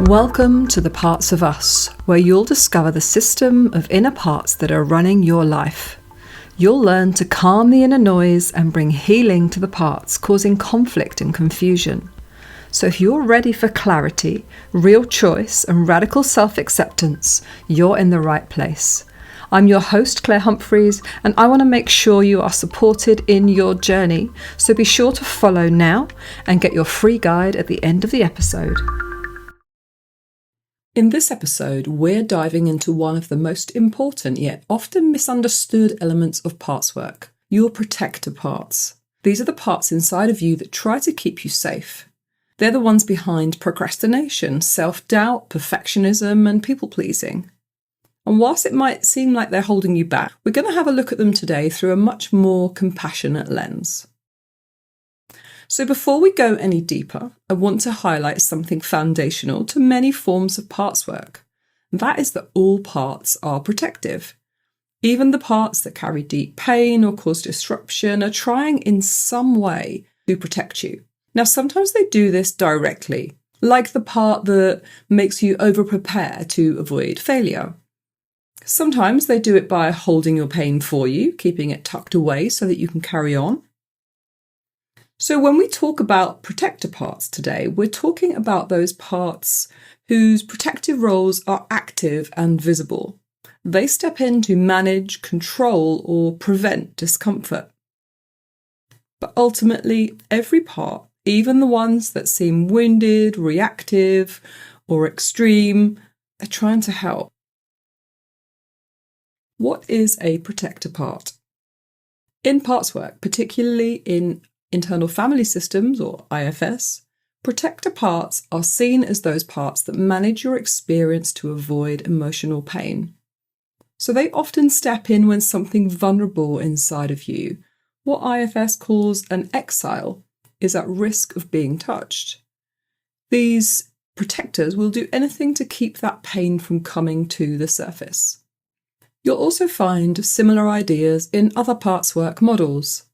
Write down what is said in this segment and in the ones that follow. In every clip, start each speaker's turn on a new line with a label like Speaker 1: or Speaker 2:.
Speaker 1: Welcome to the Parts of Us, where you'll discover the system of inner parts that are running your life. You'll learn to calm the inner noise and bring healing to the parts causing conflict and confusion. So if you're ready for clarity, real choice, and radical self-acceptance, you're in the right place. I'm your host, Claire Humphreys, and I want to make sure you are supported in your journey. So be sure to follow now and get your free guide at the end of the episode. In this episode, we're diving into one of the most important yet often misunderstood elements of parts work, your protector parts. These are the parts inside of you that try to keep you safe. They're the ones behind procrastination, self-doubt, perfectionism, and people-pleasing. And whilst it might seem like they're holding you back, we're going to have a look at them today through a much more compassionate lens. So before we go any deeper, I want to highlight something foundational to many forms of parts work. And that is that all parts are protective. Even the parts that carry deep pain or cause disruption are trying in some way to protect you. Now, sometimes they do this directly, like the part that makes you over-prepare to avoid failure. Sometimes they do it by holding your pain for you, keeping it tucked away so that you can carry on. So when we talk about protector parts today, we're talking about those parts whose protective roles are active and visible. They step in to manage, control, or prevent discomfort. But ultimately, every part, even the ones that seem wounded, reactive, or extreme, are trying to help. What is a protector part? In parts work, particularly in internal family systems or IFS, protector parts are seen as those parts that manage your experience to avoid emotional pain. So they often step in when something vulnerable inside of you, what IFS calls an exile, is at risk of being touched. These protectors will do anything to keep that pain from coming to the surface. You'll also find similar ideas in other parts work models.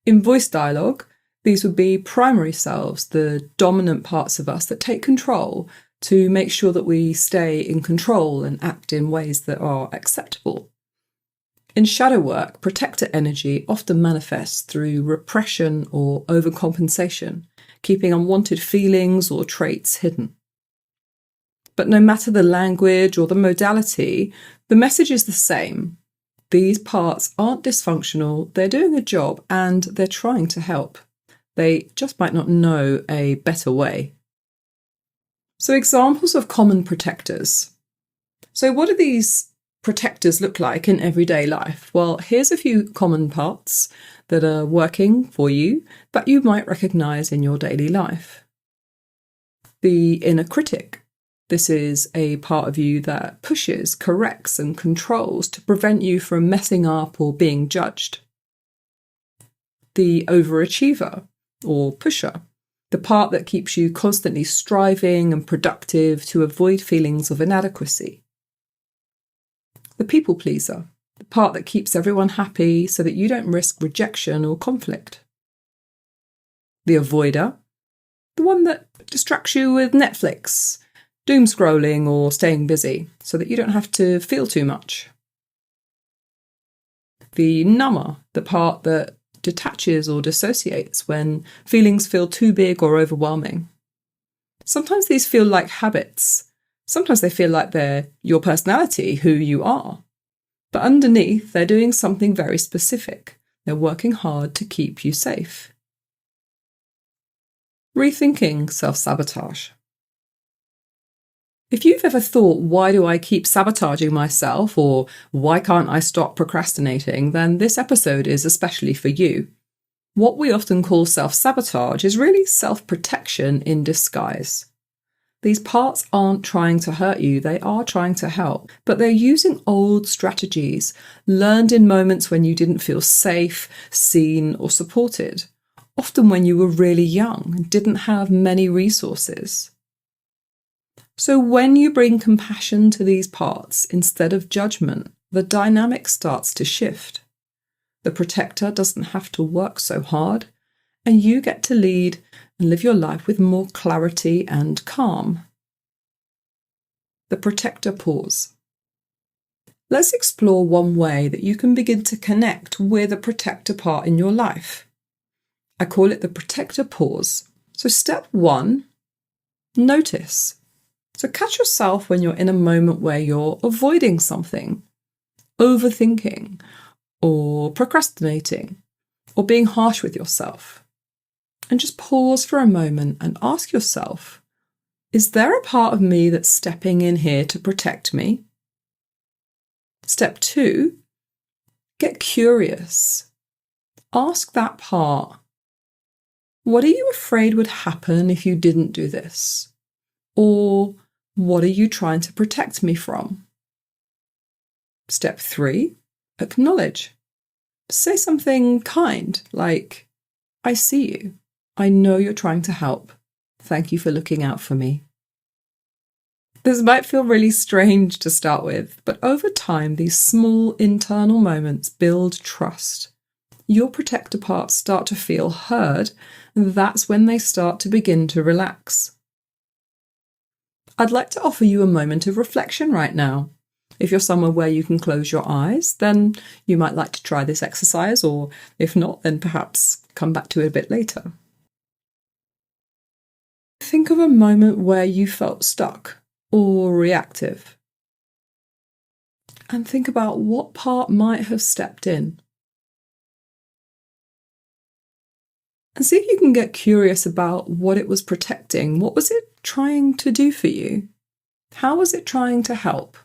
Speaker 1: In voice dialogue, these would be primary selves, the dominant parts of us that take control to make sure that we stay in control and act in ways that are acceptable. In shadow work, protector energy often manifests through repression or overcompensation, keeping unwanted feelings or traits hidden. But no matter the language or the modality, the message is the same. These parts aren't dysfunctional, they're doing a job and they're trying to help. They just might not know a better way. So examples of common protectors. So what do these protectors look like in everyday life? Well, here's a few common parts that are working for you that you might recognise in your daily life. The inner critic. This is a part of you that pushes, corrects, and controls to prevent you from messing up or being judged. The overachiever, or pusher, the part that keeps you constantly striving and productive to avoid feelings of inadequacy. The people pleaser, the part that keeps everyone happy so that you don't risk rejection or conflict. The avoider, the one that distracts you with Netflix, doom scrolling or staying busy so that you don't have to feel too much. The number, the part that detaches or dissociates when feelings feel too big or overwhelming. Sometimes these feel like habits. Sometimes they feel like they're your personality, who you are. But underneath, they're doing something very specific. They're working hard to keep you safe. Rethinking self-sabotage. If you've ever thought, why do I keep sabotaging myself, or why can't I stop procrastinating, then this episode is especially for you. What we often call self-sabotage is really self-protection in disguise. These parts aren't trying to hurt you, they are trying to help, but they're using old strategies, learned in moments when you didn't feel safe, seen, or supported, often when you were really young and didn't have many resources. So when you bring compassion to these parts instead of judgment, the dynamic starts to shift. The protector doesn't have to work so hard, and you get to lead and live your life with more clarity and calm. the protector pause. Let's explore one way that you can begin to connect with a protector part in your life. I call it the protector pause. So step 1, notice. So catch yourself when you're in a moment where you're avoiding something, overthinking, or procrastinating, or being harsh with yourself. And just pause for a moment and ask yourself, is there a part of me that's stepping in here to protect me? Step 2, get curious. Ask that part, what are you afraid would happen if you didn't do this? Or what are you trying to protect me from? Step 3, acknowledge. Say something kind, like, I see you. I know you're trying to help. Thank you for looking out for me. This might feel really strange to start with, but over time, these small internal moments build trust. Your protector parts start to feel heard, and that's when they start to begin to relax. I'd like to offer you a moment of reflection right now. If you're somewhere where you can close your eyes, then you might like to try this exercise, or if not, then perhaps come back to it a bit later. Think of a moment where you felt stuck or reactive. And think about what part might have stepped in. And see if you can get curious about what it was protecting. What was it trying to do for you? How was it trying to help?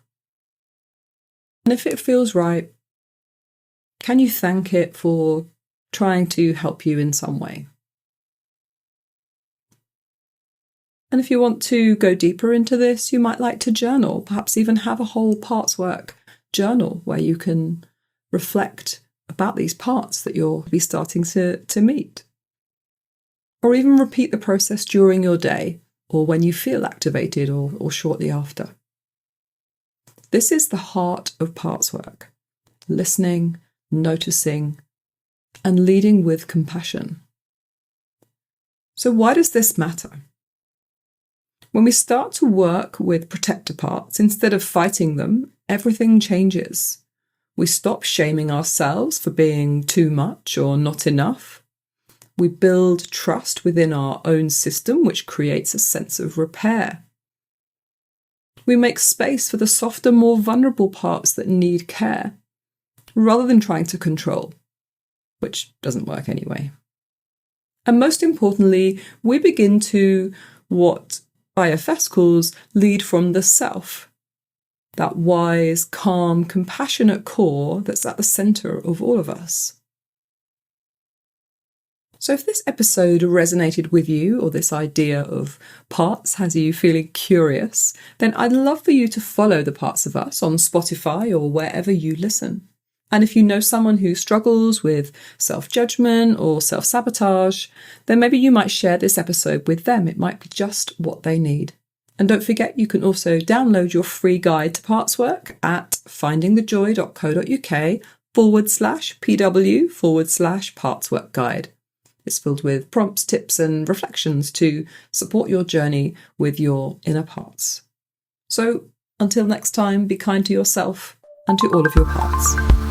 Speaker 1: And if it feels right, can you thank it for trying to help you in some way? And if you want to go deeper into this, you might like to journal, perhaps even have a whole parts work journal where you can reflect about these parts that you'll be starting to meet. Or even repeat the process during your day or when you feel activated or shortly after. This is the heart of parts work: listening, noticing, and leading with compassion. So why does this matter? When we start to work with protector parts, instead of fighting them, everything changes. We stop shaming ourselves for being too much or not enough. We build trust within our own system, which creates a sense of repair. We make space for the softer, more vulnerable parts that need care, rather than trying to control, which doesn't work anyway. And most importantly, we begin to, what IFS calls, lead from the self, that wise, calm, compassionate core that's at the centre of all of us. So if this episode resonated with you, or this idea of parts has you feeling curious, then I'd love for you to follow the Parts of Us on Spotify or wherever you listen. And if you know someone who struggles with self-judgment or self-sabotage, then maybe you might share this episode with them. It might be just what they need. And don't forget, you can also download your free guide to parts work at findingthejoy.co.uk/pw/parts work guide. It's filled with prompts, tips, and reflections to support your journey with your inner parts. So until next time, be kind to yourself and to all of your parts.